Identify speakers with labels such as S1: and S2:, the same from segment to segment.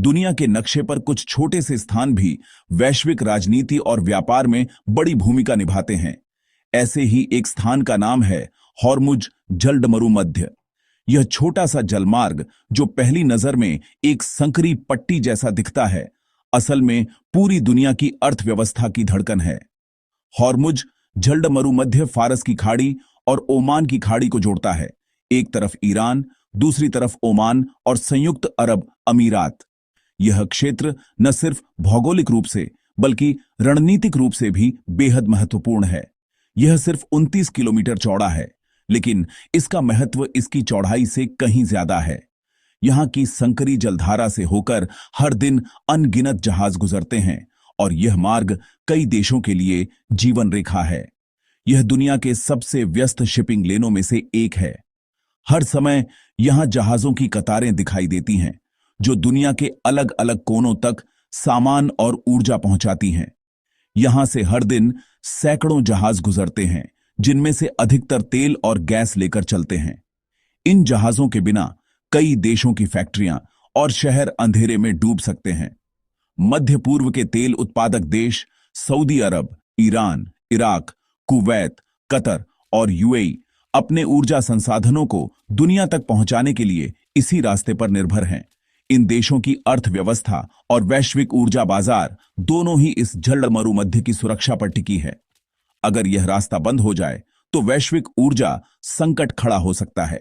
S1: दुनिया के नक्शे पर कुछ छोटे से स्थान भी वैश्विक राजनीति और व्यापार में बड़ी भूमिका निभाते हैं। ऐसे ही एक स्थान का नाम है हॉर्मुज जलडमरूमध्य। यह छोटा सा जलमार्ग, जो पहली नजर में एक संकरी पट्टी जैसा दिखता है, असल में पूरी दुनिया की अर्थव्यवस्था की धड़कन है। हॉर्मुज जलडमरूमध्य फारस की खाड़ी और ओमान की खाड़ी को जोड़ता है। एक तरफ ईरान, दूसरी तरफ ओमान और संयुक्त अरब अमीरात। यह क्षेत्र न सिर्फ भौगोलिक रूप से बल्कि रणनीतिक रूप से भी बेहद महत्वपूर्ण है। यह सिर्फ 29 किलोमीटर चौड़ा है, लेकिन इसका महत्व इसकी चौड़ाई से कहीं ज्यादा है। यहां की संकरी जलधारा से होकर हर दिन अनगिनत जहाज गुजरते हैं और यह मार्ग कई देशों के लिए जीवन रेखा है। यह दुनिया के सबसे व्यस्त शिपिंग लेनों में से एक है। हर समय यहां जहाजों की कतारें दिखाई देती हैं, जो दुनिया के अलग अलग कोनों तक सामान और ऊर्जा पहुंचाती हैं। यहां से हर दिन सैकड़ों जहाज गुजरते हैं, जिनमें से अधिकतर तेल और गैस लेकर चलते हैं। इन जहाजों के बिना कई देशों की फैक्ट्रियां और शहर अंधेरे में डूब सकते हैं। मध्य पूर्व के तेल उत्पादक देश सऊदी अरब, ईरान, इराक, कुवैत, कतर और यूएई अपने ऊर्जा संसाधनों को दुनिया तक पहुंचाने के लिए इसी रास्ते पर निर्भर हैं। इन देशों की अर्थव्यवस्था और वैश्विक ऊर्जा बाजार दोनों ही इस जलडमरूमध्य की सुरक्षा पर टिकी है। अगर यह रास्ता बंद हो जाए तो वैश्विक ऊर्जा संकट खड़ा हो सकता है।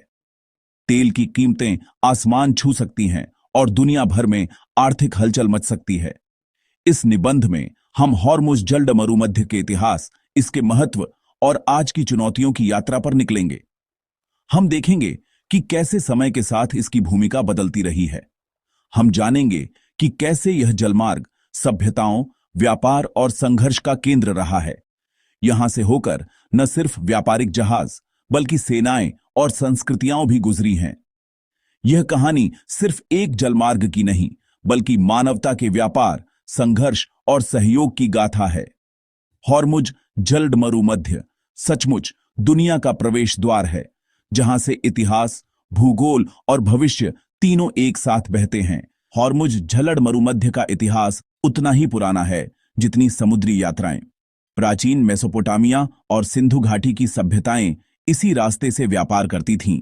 S1: तेल की कीमतें आसमान छू सकती हैं और दुनिया भर में आर्थिक हलचल मच सकती है। इस निबंध में हम हॉर्मुज जलडमरूमध्य के इतिहास, इसके महत्व और आज की चुनौतियों की यात्रा पर निकलेंगे। हम देखेंगे कि कैसे समय के साथ इसकी भूमिका बदलती रही है। हम जानेंगे कि कैसे यह जलमार्ग सभ्यताओं, व्यापार और संघर्ष का केंद्र रहा है। यहां से होकर न सिर्फ व्यापारिक जहाज बल्कि सेनाएं और संस्कृतियां भी गुजरी हैं। यह कहानी सिर्फ एक जलमार्ग की नहीं, बल्कि मानवता के व्यापार, संघर्ष और सहयोग की गाथा है। हॉर्मुज जलडमरूमध्य सचमुच दुनिया का प्रवेश द्वार है, जहां से इतिहास, भूगोल और भविष्य तीनों एक साथ बहते हैं। हॉर्मुज जलडमरूमध्य का इतिहास उतना ही पुराना है जितनी समुद्री यात्राएं। प्राचीन मेसोपोटामिया और सिंधु घाटी की सभ्यताएं इसी रास्ते से व्यापार करती थीं।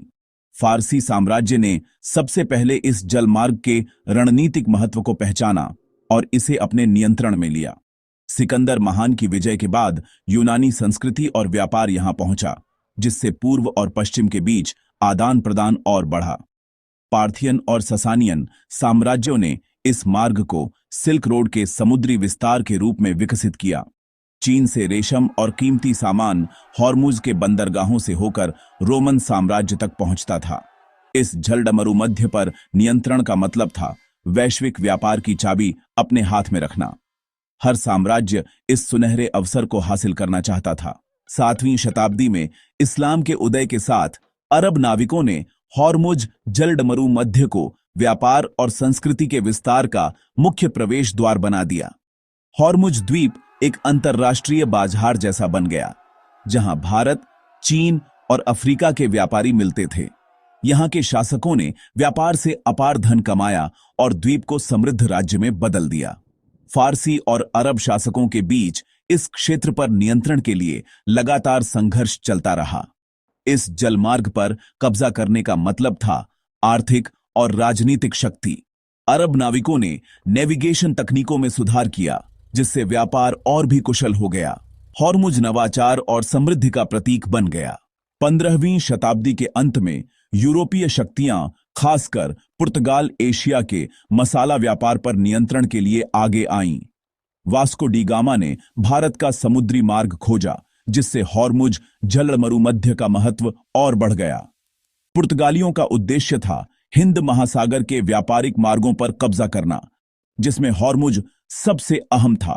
S1: फारसी साम्राज्य ने सबसे पहले इस जलमार्ग के रणनीतिक महत्व को पहचाना और इसे अपने नियंत्रण में लिया। सिकंदर महान की विजय के बाद यूनानी संस्कृति और व्यापार यहां पहुंचा, जिससे पूर्व और पश्चिम के बीच आदान प्रदान और बढ़ा। पार्थियन और ससानियन साम्राज्यों ने इस मार्ग को सिल्क रोड के समुद्री विस्तार के रूप में विकसित किया। चीन से रेशम और कीमती सामान हॉर्मुज के बंदरगाहों से होकर रोमन साम्राज्य तक पहुंचता था। इस जलडमरूमध्य पर नियंत्रण का मतलब था वैश्विक व्यापार की चाबी अपने हाथ में रखना। हर साम्राज्य इस सुनहरे अवसर को हासिल करना चाहता था। 7वीं शताब्दी में इस्लाम के उदय के साथ अरब नाविकों ने हॉर्मुज जलडमरूमध्य को व्यापार और संस्कृति के विस्तार का मुख्य प्रवेश द्वार बना दिया। हॉर्मुज द्वीप एक अंतर्राष्ट्रीय बाजार जैसा बन गया, जहां भारत, चीन और अफ्रीका के व्यापारी मिलते थे। यहां के शासकों ने व्यापार से अपार धन कमाया और द्वीप को समृद्ध राज्य में बदल दिया। फारसी और अरब शासकों के बीच इस क्षेत्र पर नियंत्रण के लिए लगातार संघर्ष चलता रहा। इस जलमार्ग पर कब्जा करने का मतलब था आर्थिक और राजनीतिक शक्ति। अरब नाविकों ने नेविगेशन तकनीकों में सुधार किया, जिससे व्यापार और भी कुशल हो गया। हॉर्मुज नवाचार और समृद्धि का प्रतीक बन गया। 15वीं शताब्दी के अंत में यूरोपीय शक्तियां, खासकर पुर्तगाल, एशिया के मसाला व्यापार पर नियंत्रण के लिए आगे आईं। वास्को डी गामा ने भारत का समुद्री मार्ग खोजा, जिससे हॉर्मुज जलडमरूमध्य का महत्व और बढ़ गया। पुर्तगालियों का उद्देश्य था हिंद महासागर के व्यापारिक मार्गों पर कब्जा करना, जिसमें हॉर्मुज सबसे अहम था।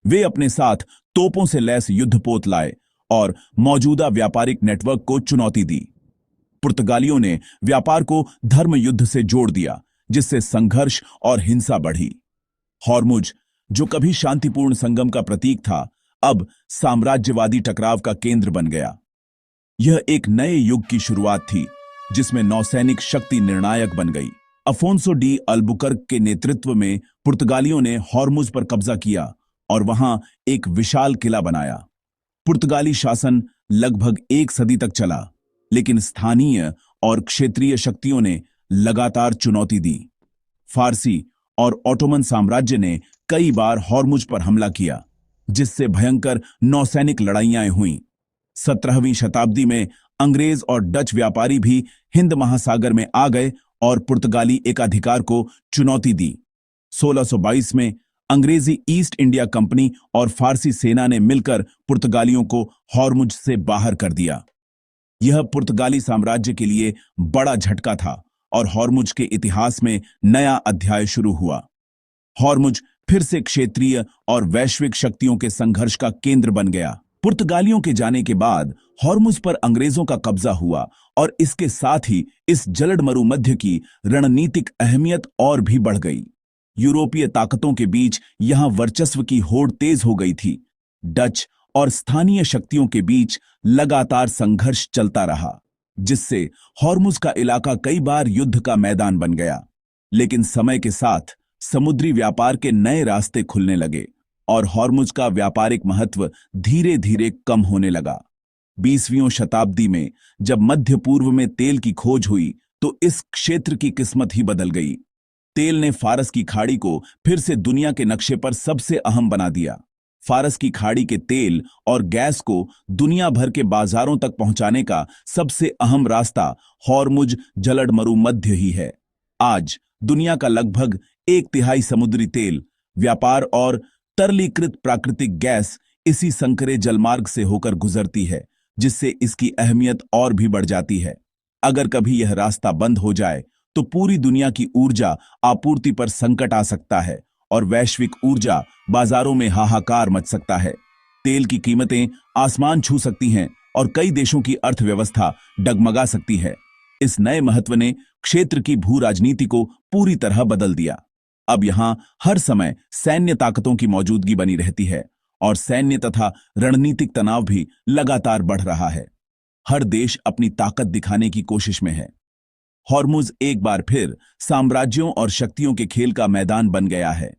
S1: वे अपने साथ तोपों से लैस युद्धपोत लाए और मौजूदा व्यापारिक नेटवर्क को चुनौती दी। पुर्तगालियों ने व्यापार को धर्म युद्ध से जोड़ दिया, जिससे संघर्ष और हिंसा बढ़ी। हॉर्मुज, जो कभी शांतिपूर्ण संगम का प्रतीक था, अब साम्राज्यवादी टकराव का केंद्र बन गया। यह एक नए युग की शुरुआत थी, जिसमें नौसैनिक शक्ति निर्णायक बन गई। अफोंसो डी अल्बुकर्क के नेतृत्व में पुर्तगालियों ने हॉर्मुज पर कब्जा किया और वहां एक विशाल किला बनाया। पुर्तगाली शासन लगभग एक सदी तक चला, लेकिन स्थानीय और क्षेत्रीय शक्तियों ने लगातार चुनौती दी। फारसी और ऑटोमन साम्राज्य ने कई बार हॉर्मुज पर हमला किया, जिससे भयंकर नौसैनिक लड़ाइयां हुईं। 17वीं शताब्दी में अंग्रेज और डच व्यापारी भी हिंद महासागर में आ गए और पुर्तगाली एकाधिकार को चुनौती दी। 1622 में अंग्रेजी ईस्ट इंडिया कंपनी और फारसी सेना ने मिलकर पुर्तगालियों को हॉर्मुज से बाहर कर दिया। यह पुर्तगाली साम्राज्य के लिए बड़ा झटका था और हॉर्मुज के इतिहास में नया अध्याय शुरू हुआ। हॉर्मुज फिर से क्षेत्रीय और वैश्विक शक्तियों के संघर्ष का केंद्र बन गया। पुर्तगालियों के जाने के बाद हॉर्मुज पर अंग्रेजों का कब्जा हुआ और इसके साथ ही इस जलड मरुमध्य की रणनीतिक अहमियत और भी बढ़ गई। यूरोपीय ताकतों के बीच यहां वर्चस्व की होड़ तेज हो गई थी। डच और स्थानीय शक्तियों के बीच लगातार संघर्ष चलता रहा, जिससे हॉर्मुज का इलाका कई बार युद्ध का मैदान बन गया। लेकिन समय के साथ समुद्री व्यापार के नए रास्ते खुलने लगे और हॉर्मुज का व्यापारिक महत्व धीरे धीरे कम होने लगा। 20वीं शताब्दी में जब मध्य पूर्व में तेल की खोज हुई तो इस क्षेत्र की किस्मत ही बदल गई। तेल ने फारस की खाड़ी को फिर से दुनिया के नक्शे पर सबसे अहम बना दिया। फारस की खाड़ी के तेल और गैस को दुनिया भर के बाजारों तक पहुंचाने का सबसे अहम रास्ता हॉर्मुज जलड मरुमध्य ही है। आज दुनिया का लगभग 1/3 समुद्री तेल, व्यापार और तरलीकृत प्राकृतिक गैस इसी संकरे जलमार्ग से होकर गुजरती है, जिससे इसकी अहमियत और भी बढ़ जाती है। अगर कभी यह रास्ता बंद हो जाए तो पूरी दुनिया की ऊर्जा आपूर्ति पर संकट आ सकता है और वैश्विक ऊर्जा बाजारों में हाहाकार मच सकता है। तेल की कीमतें आसमान छू सकती हैं और कई देशों की अर्थव्यवस्था डगमगा सकती है। इस नए महत्व ने क्षेत्र की भू राजनीति को पूरी तरह बदल दिया। अब यहां हर समय सैन्य ताकतों की मौजूदगी बनी रहती है और सैन्य तथा रणनीतिक तनाव भी लगातार बढ़ रहा है। हर देश अपनी ताकत दिखाने की कोशिश में है। हॉर्मुज एक बार फिर साम्राज्यों और शक्तियों के खेल का मैदान बन गया है,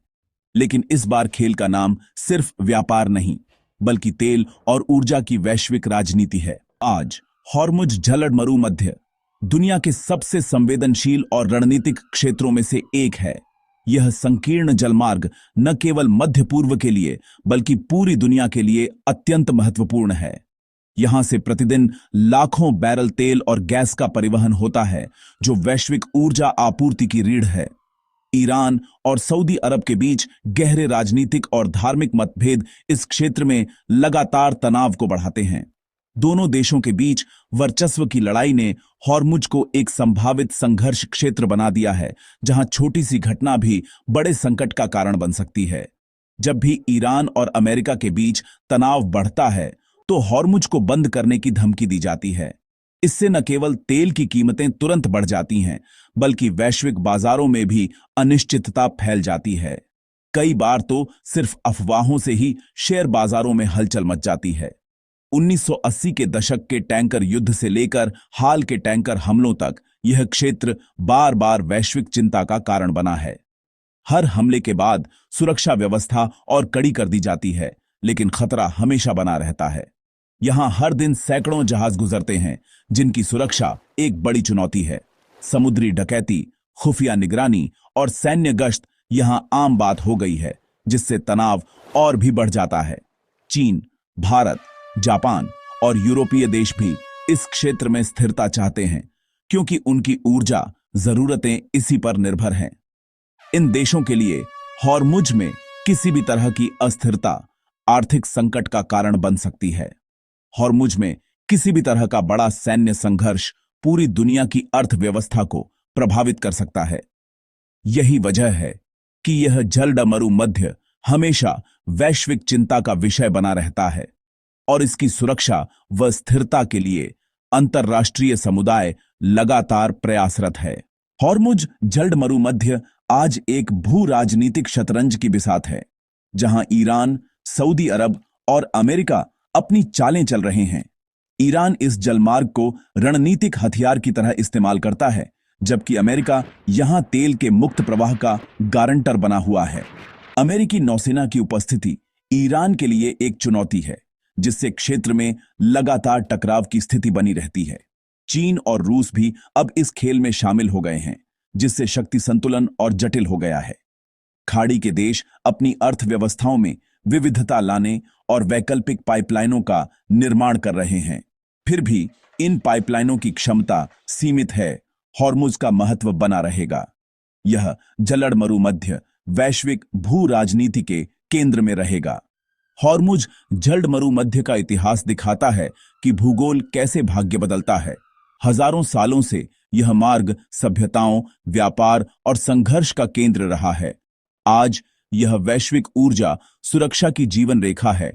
S1: लेकिन इस बार खेल का नाम सिर्फ व्यापार नहीं, बल्कि तेल और ऊर्जा की वैश्विक राजनीति है। आज हॉर्मुज जलड मरुमध्य दुनिया के सबसे संवेदनशील और रणनीतिक क्षेत्रों में से एक है। यह संकीर्ण जलमार्ग न केवल मध्य पूर्व के लिए बल्कि पूरी दुनिया के लिए अत्यंत महत्वपूर्ण है। यहां से प्रतिदिन लाखों बैरल तेल और गैस का परिवहन होता है, जो वैश्विक ऊर्जा आपूर्ति की रीढ़ है। ईरान और सऊदी अरब के बीच गहरे राजनीतिक और धार्मिक मतभेद इस क्षेत्र में लगातार तनाव को बढ़ाते हैं। दोनों देशों के बीच वर्चस्व की लड़ाई ने हॉर्मुज को एक संभावित संघर्ष क्षेत्र बना दिया है, जहां छोटी सी घटना भी बड़े संकट का कारण बन सकती है। जब भी ईरान और अमेरिका के बीच तनाव बढ़ता है तो हॉर्मुज को बंद करने की धमकी दी जाती है। इससे न केवल तेल की कीमतें तुरंत बढ़ जाती हैं, बल्कि वैश्विक बाजारों में भी अनिश्चितता फैल जाती है। कई बार तो सिर्फ अफवाहों से ही शेयर बाजारों में हलचल मच जाती है। 1980 के दशक के टैंकर युद्ध से लेकर हाल के टैंकर हमलों तक यह क्षेत्र बार बार वैश्विक चिंता का कारण बना है। हर हमले के बाद सुरक्षा व्यवस्था और कड़ी कर दी जाती है, लेकिन खतरा हमेशा बना रहता है। यहां हर दिन सैकड़ों जहाज गुजरते हैं, जिनकी सुरक्षा एक बड़ी चुनौती है। समुद्री डकैती, खुफिया निगरानी और सैन्य गश्त यहां आम बात हो गई है, जिससे तनाव और भी बढ़ जाता है। चीन, भारत, जापान और यूरोपीय देश भी इस क्षेत्र में स्थिरता चाहते हैं, क्योंकि उनकी ऊर्जा जरूरतें इसी पर निर्भर हैं। इन देशों के लिए हॉर्मुज में किसी भी तरह की अस्थिरता आर्थिक संकट का कारण बन सकती है। हॉर्मुज में किसी भी तरह का बड़ा सैन्य संघर्ष पूरी दुनिया की अर्थव्यवस्था को प्रभावित कर सकता है। यही वजह है कि यह जलड मरुमध्य हमेशा वैश्विक चिंता का विषय बना रहता है और इसकी सुरक्षा व स्थिरता के लिए अंतर्राष्ट्रीय समुदाय लगातार प्रयासरत है। हॉर्मुज जलड मरुमध्य आज एक भू राजनीतिक शतरंज की बिसात है, जहां ईरान, सऊदी अरब और अमेरिका अपनी चालें चल रहे हैं। ईरान इस जलमार्ग को रणनीतिक हथियार की तरह इस्तेमाल करता है, जबकि अमेरिका यहां तेल के मुक्त प्रवाह का गारंटर बना हुआ है। अमेरिकी नौसेना की उपस्थिति ईरान के लिए एक चुनौती है, जिससे क्षेत्र में लगातार टकराव की स्थिति बनी रहती है। चीन और रूस भी अब इस खेल में शामिल हो गए हैं, जिससे शक्ति संतुलन और जटिल हो गया है। खाड़ी के देश अपनी अर्थव्यवस्थाओं में विविधता लाने और वैकल्पिक पाइपलाइनों का निर्माण कर रहे हैं। फिर भी इन पाइपलाइनों की क्षमता सीमित है। हॉर्मुज का महत्व बना रहेगा। यह जलड़ मरुमध्य वैश्विक भू राजनीति के केंद्र में रहेगा। हॉर्मुज जलड़ मरुमध्य का इतिहास दिखाता है कि भूगोल कैसे भाग्य बदलता है। हजारों सालों से यह मार्ग सभ्यताओं, व्यापार और संघर्ष का केंद्र रहा है। आज यह वैश्विक ऊर्जा सुरक्षा की जीवन रेखा है।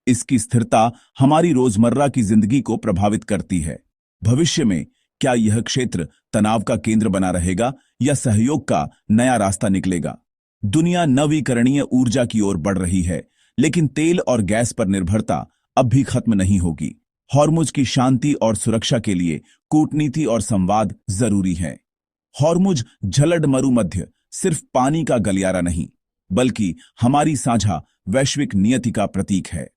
S1: इसकी स्थिरता हमारी रोजमर्रा की जिंदगी को प्रभावित करती है। भविष्य में क्या यह क्षेत्र तनाव का केंद्र बना रहेगा या सहयोग का नया रास्ता निकलेगा? दुनिया नवीकरणीय ऊर्जा की ओर बढ़ रही है, लेकिन तेल और गैस पर निर्भरता अब भी खत्म नहीं होगी। हॉर्मुज की शांति और सुरक्षा के लिए कूटनीति और संवाद जरूरी है। हॉर्मुज जलड़ मरुमध्य सिर्फ पानी का गलियारा नहीं, बल्कि हमारी साझा वैश्विक नियति का प्रतीक है।